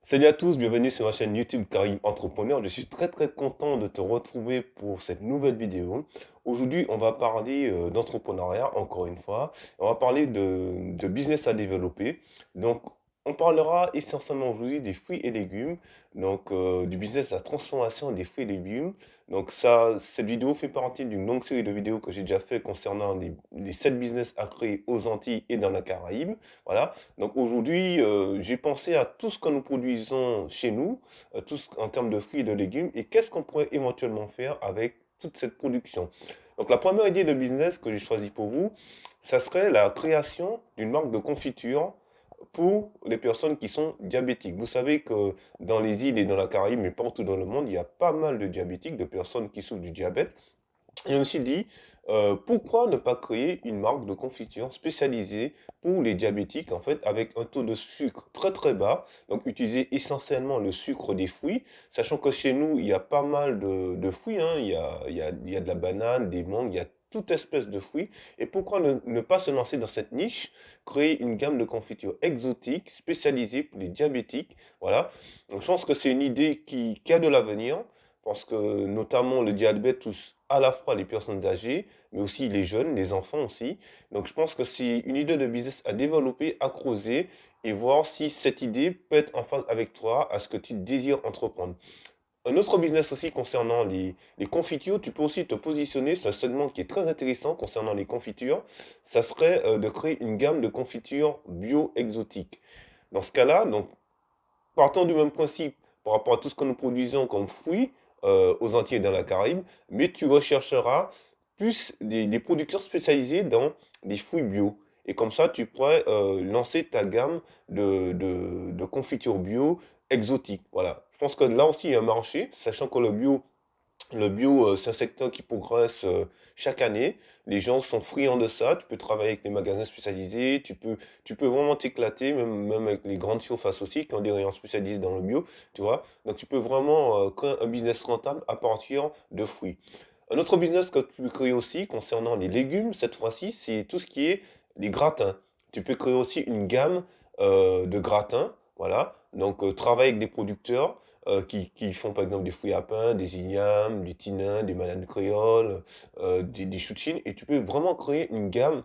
Salut à tous, bienvenue sur ma chaîne YouTube Karim Entrepreneur. Je suis très content de te retrouver pour cette nouvelle vidéo. Aujourd'hui, on va parler d'entrepreneuriat, encore une fois. On va parler de business à développer. Donc, on parlera essentiellement aujourd'hui des fruits et légumes, donc du business de la transformation des fruits et légumes. Donc ça, cette vidéo fait partie d'une longue série de vidéos que j'ai déjà fait concernant les 7 business à créer aux Antilles et dans la Caraïbe. Voilà. Donc aujourd'hui, j'ai pensé à tout ce que nous produisons chez nous, tout ce en termes de fruits et de légumes et qu'est-ce qu'on pourrait éventuellement faire avec toute cette production. Donc la première idée de business que j'ai choisie pour vous, ça serait la création d'une marque de confiture pour les personnes qui sont diabétiques. Vous savez que dans les îles et dans la Caraïbe, mais partout dans le monde, il y a pas mal de diabétiques, de personnes qui souffrent du diabète. Et je me suis dit, pourquoi ne pas créer une marque de confiture spécialisée pour les diabétiques, en fait, avec un taux de sucre très bas, donc utiliser essentiellement le sucre des fruits, sachant que chez nous, il y a pas mal de fruits, hein, il y a de la banane, des mangues, il y a toute espèce de fruits. Et pourquoi ne pas se lancer dans cette niche, créer une gamme de confiture exotique spécialisée pour les diabétiques, voilà. Donc je pense que c'est une idée qui a de l'avenir parce que notamment le diabète touche à la fois les personnes âgées, mais aussi les jeunes, les enfants aussi. Donc je pense que c'est une idée de business à développer, à creuser et voir si cette idée peut être en phase avec toi, à ce que tu désires entreprendre. Un autre business aussi concernant les confitures, tu peux aussi te positionner sur un segment qui est très intéressant concernant les confitures. Ça serait de créer une gamme de confitures bio-exotiques. Dans ce cas-là, donc partons du même principe par rapport à tout ce que nous produisons comme fruits aux Antilles et dans la Caraïbe, mais tu rechercheras plus des producteurs spécialisés dans les fruits bio. Et comme ça, tu pourrais lancer ta gamme de confitures bio exotiques. Voilà. Je pense que là aussi, il y a un marché, sachant que le bio, c'est un secteur qui progresse chaque année. Les gens sont friands de ça. Tu peux travailler avec les magasins spécialisés. Tu peux vraiment t'éclater, même avec les grandes surfaces aussi, qui ont des rayons spécialisés dans le bio, tu vois. Donc, tu peux vraiment créer un business rentable à partir de fruits. Un autre business que tu peux créer aussi concernant les légumes, cette fois-ci, c'est tout ce qui est les gratins. Tu peux créer aussi une gamme de gratins, voilà. Donc, travaille avec des producteurs qui font par exemple des fouilles à pain, des ignames, du tinin, des bananes créoles, des choux de Chine, et tu peux vraiment créer une gamme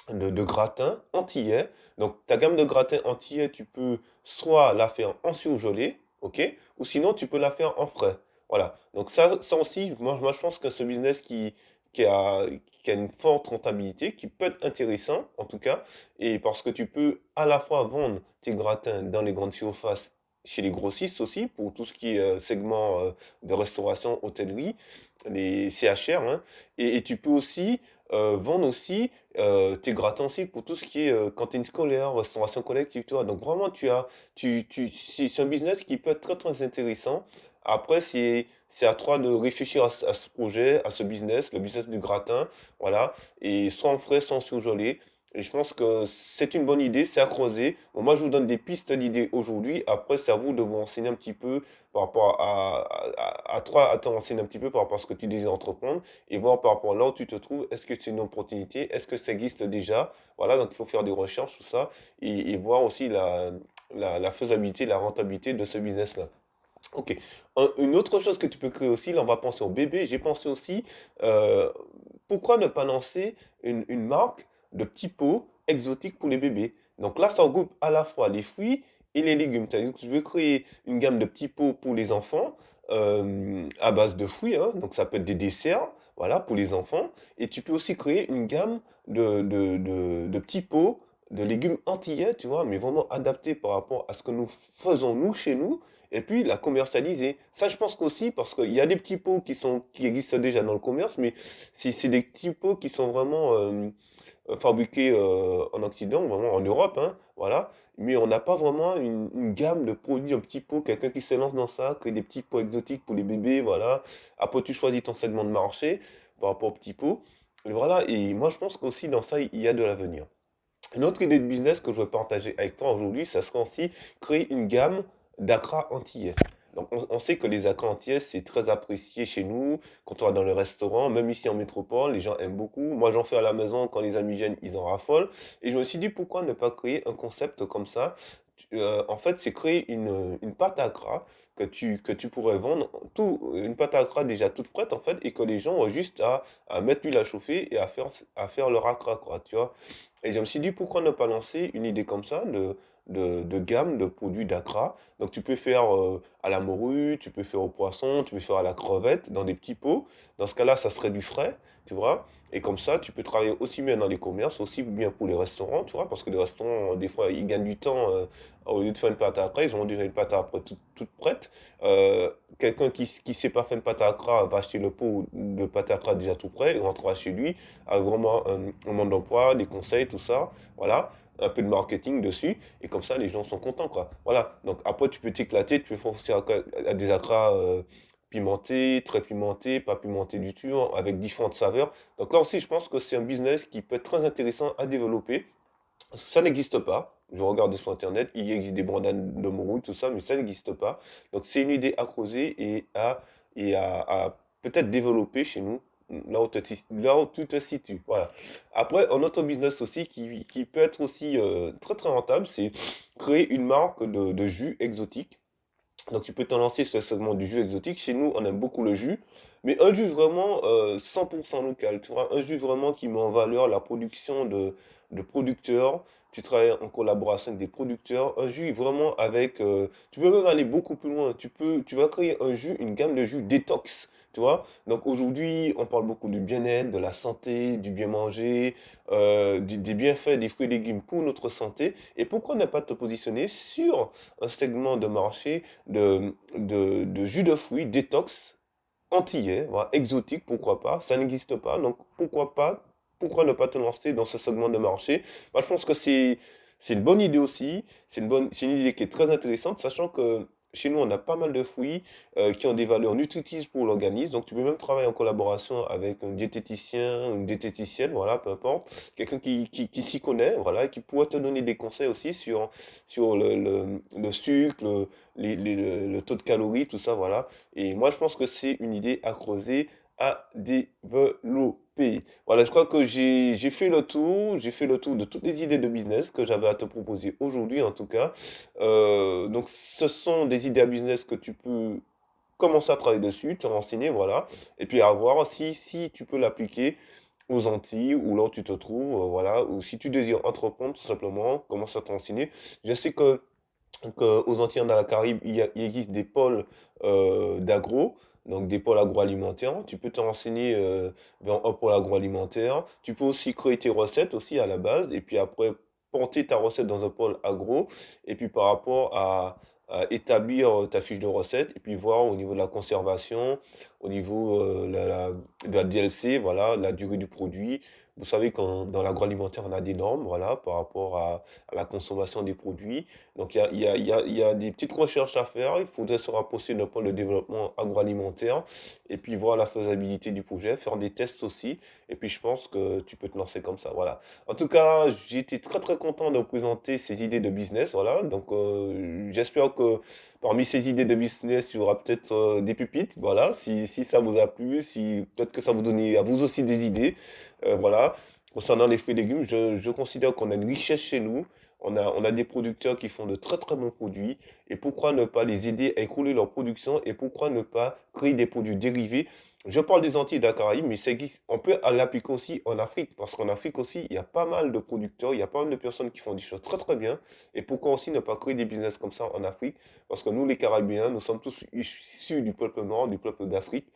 de gratins antillais. Donc ta gamme de gratins antillais, tu peux soit la faire en surgelé, ok, ou sinon tu peux la faire en frais. Voilà. Donc ça aussi, moi je pense que ce business qui a, qui a une forte rentabilité, qui peut être intéressant en tout cas, et parce que tu peux à la fois vendre tes gratins dans les grandes surfaces, chez les grossistes aussi, pour tout ce qui est segment de restauration, hôtellerie, les CHR, hein, et tu peux aussi vendre aussi tes gratins aussi pour tout ce qui est cantine scolaire, restauration collective, tu vois. Donc vraiment, c'est un business qui peut être très intéressant. Après, c'est à toi de réfléchir à ce projet, à ce business, le business du gratin, voilà, et sans frais, sans surgeler. Et je pense que c'est une bonne idée, c'est à creuser. Bon, moi, je vous donne des pistes d'idées aujourd'hui. Après, c'est à vous de vous renseigner un petit peu par rapport à toi, à te renseigner un petit peu par rapport à ce que tu désires entreprendre et voir par rapport à là où tu te trouves, est-ce que c'est une opportunité, est-ce que ça existe déjà? Voilà, donc il faut faire des recherches, tout ça, et voir aussi la faisabilité, la rentabilité de ce business-là. Ok. Une autre chose que tu peux créer aussi, là on va penser au bébé, j'ai pensé aussi, euh, pourquoi ne pas lancer une marque de petits pots exotiques pour les bébés? Donc là, ça regroupe à la fois les fruits et les légumes. C'est-à-dire que je veux créer une gamme de petits pots pour les enfants à base de fruits, hein. Donc ça peut être des desserts, voilà, pour les enfants. Et tu peux aussi créer une gamme de petits pots de légumes antillais, tu vois, mais vraiment adaptés par rapport à ce que nous faisons nous chez nous et puis la commercialiser. Ça, je pense qu'aussi, parce qu'il y a des petits pots qui existent déjà dans le commerce, mais c'est des petits pots qui sont vraiment fabriqués en Occident, vraiment en Europe, hein, voilà. Mais on n'a pas vraiment une gamme de produits, un petit pot, quelqu'un qui se lance dans ça, crée des petits pots exotiques pour les bébés, voilà. Après, tu choisis ton segment de marché par rapport aux petits pots. Et voilà, et moi, je pense qu'aussi dans ça, il y a de l'avenir. Une autre idée de business que je veux partager avec toi aujourd'hui, ça serait aussi créer une gamme d'acras antillais. Donc, on sait que les acras antillais, c'est très apprécié chez nous, quand on va dans le restaurant, même ici en métropole, les gens aiment beaucoup. Moi, j'en fais à la maison, quand les amis viennent, ils en raffolent. Et je me suis dit, pourquoi ne pas créer un concept comme ça? En fait, c'est créer une pâte à gras que tu pourrais vendre, une pâte à gras déjà toute prête, en fait, et que les gens ont juste à mettre l'huile à chauffer et à faire leur accra, quoi, tu vois? Et je me suis dit: «Pourquoi ne pas lancer une idée comme ça de gamme de produits d'accra?» Donc tu peux faire, à la morue, tu peux faire au poisson, tu peux faire à la crevette dans des petits pots. Dans ce cas-là, ça serait du frais, tu vois? Et comme ça, tu peux travailler aussi bien dans les commerces, aussi bien pour les restaurants, tu vois? Parce que les restaurants, des fois, ils gagnent du temps, au lieu de faire une pâte à crêpes, ils ont déjà une pâte à crêpes toute prête. Quelqu'un qui sait pas faire une pâte à crêpes va acheter le pot de pâte à crêpes déjà tout prêt, il rentrera chez lui avec vraiment un mode d'emploi, des conseils, tout ça, voilà. Un peu de marketing dessus, et comme ça, les gens sont contents, quoi. Voilà. Donc après, tu peux t'éclater, tu peux faire aussi à des acras pimentés, très pimentés, pas pimentés du tout, hein, avec différentes saveurs. Donc là aussi, je pense que c'est un business qui peut être très intéressant à développer. Parce que ça n'existe pas. Je regarde sur internet, il existe des bandanes de morue, tout ça, mais ça n'existe pas. Donc c'est une idée à creuser et à peut-être développer chez nous, là où tu te situes. Voilà. Après, un autre business aussi qui peut être aussi très très rentable, c'est créer une marque de jus exotique. Donc tu peux t'en lancer sur le segment du jus exotique. Chez nous, on aime beaucoup le jus, mais un jus vraiment 100% local. Tu vois, un jus vraiment qui met en valeur la production de producteurs. Tu travailles en collaboration avec des producteurs. Un jus vraiment avec. Tu peux même aller beaucoup plus loin. Tu vas créer un jus, une gamme de jus détox. Tu vois? Donc aujourd'hui, on parle beaucoup du bien-être, de la santé, du bien manger, des bienfaits des fruits et légumes pour notre santé. Et pourquoi ne pas te positionner sur un segment de marché de jus de fruits détox, antillais, voilà, exotique, pourquoi pas, ça n'existe pas, donc pourquoi pas, pourquoi ne pas te lancer dans ce segment de marché? Moi, je pense que c'est une bonne idée aussi, c'est une idée qui est très intéressante, sachant que chez nous, on a pas mal de fruits qui ont des valeurs nutritives pour l'organisme, donc tu peux même travailler en collaboration avec un diététicien, une diététicienne, voilà, peu importe, quelqu'un qui s'y connaît, voilà, et qui pourrait te donner des conseils aussi sur le sucre, le taux de calories, tout ça, voilà. Et moi, je pense que c'est une idée à creuser, à développer. Voilà, je crois que j'ai fait le tour de toutes les idées de business que j'avais à te proposer aujourd'hui, en tout cas. Donc, ce sont des idées à business que tu peux commencer à travailler dessus, te renseigner, voilà. Et puis, à voir si tu peux l'appliquer aux Antilles, ou là où tu te trouves, voilà. Ou si tu désires entreprendre, tout simplement, commence à te renseigner. Je sais que donc, aux Antilles, dans la Caraïbe, il existe des pôles d'agro, donc des pôles agroalimentaires. Tu peux te renseigner dans un pôle agroalimentaire. Tu peux aussi créer tes recettes aussi à la base, et puis après porter ta recette dans un pôle agro, et puis par rapport à établir ta fiche de recette, et puis voir au niveau de la conservation, au niveau de la DLC, voilà, la durée du produit. Vous savez, dans l'agroalimentaire, on a des normes, voilà, par rapport à la consommation des produits. Donc il y a des petites recherches à faire. Il faudrait se rapprocher d'un pôle de développement agroalimentaire et puis voir la faisabilité du projet, faire des tests aussi. Et puis je pense que tu peux te lancer comme ça. Voilà. En tout cas, j'ai été très très content de vous présenter ces idées de business. Voilà. Donc j'espère que parmi ces idées de business, il y aura peut-être des pépites. Voilà. Si ça vous a plu, si peut-être que ça vous donne à vous aussi des idées. Voilà. Concernant les fruits et légumes, je considère qu'on a une richesse chez nous. On a des producteurs qui font de très très bons produits, et pourquoi ne pas les aider à écouler leur production, et pourquoi ne pas créer des produits dérivés. Je parle des Antilles et de la Caraïbe, mais ça existe, on peut l'appliquer aussi en Afrique, parce qu'en Afrique aussi, il y a pas mal de producteurs, il y a pas mal de personnes qui font des choses très très bien, et pourquoi aussi ne pas créer des business comme ça en Afrique, parce que nous les Caraïbiens, nous sommes tous issus du peuple noir, du peuple d'Afrique.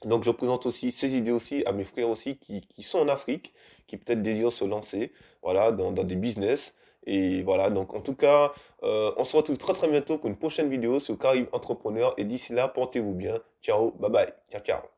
Donc je présente aussi ces idées aussi à mes frères aussi qui sont en Afrique, qui peut-être désirent se lancer, voilà, dans des business. Et voilà, donc en tout cas, on se retrouve très très bientôt pour une prochaine vidéo sur Caraïbes Entrepreneur. Et d'ici là, portez-vous bien. Ciao, bye bye. Ciao, ciao.